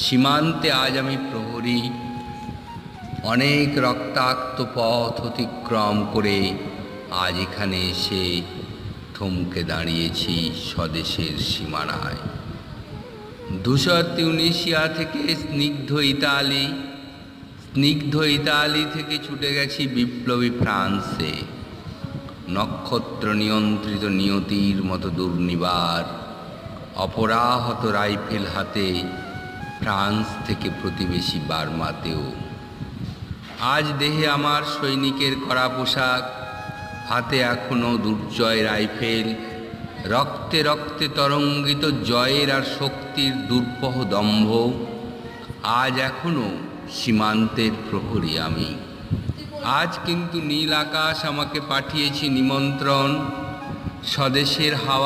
সীমান্তে আজ আমি প্রহরী, অনেক রক্তাক্ত পথ অতিক্রম করে আজ এখানে এসে থমকে দাঁড়িয়েছি স্বদেশের সীমানায়। ধূসর তিউনিসিয়া থেকে স্নিগ্ধ ইতালি থেকে ছুটে গেছি বিপ্লবী ফ্রান্সে। নক্ষত্র নিয়ন্ত্রিত নিয়তির মতো দুর্নিবার অপরাহত রাইফেল হাতে ফ্রান্স থেকে প্রতিবেশী বার্মাতেও। আজ দেহে আমার সৈনিকের কড়া পোশাক, হাতে এখনো দুর্জয় রাইফেল, রক্তে রক্তে তরঙ্গিত জয়ের আর শক্তির দুর্বহ দম্ভ। আজ এখনো সীমান্তের প্রহরী আমি। আজ কিন্তু নীল আকাশ আমাকে পাঠিয়েছি নিমন্ত্রণ। স্বদেশের হাওয়া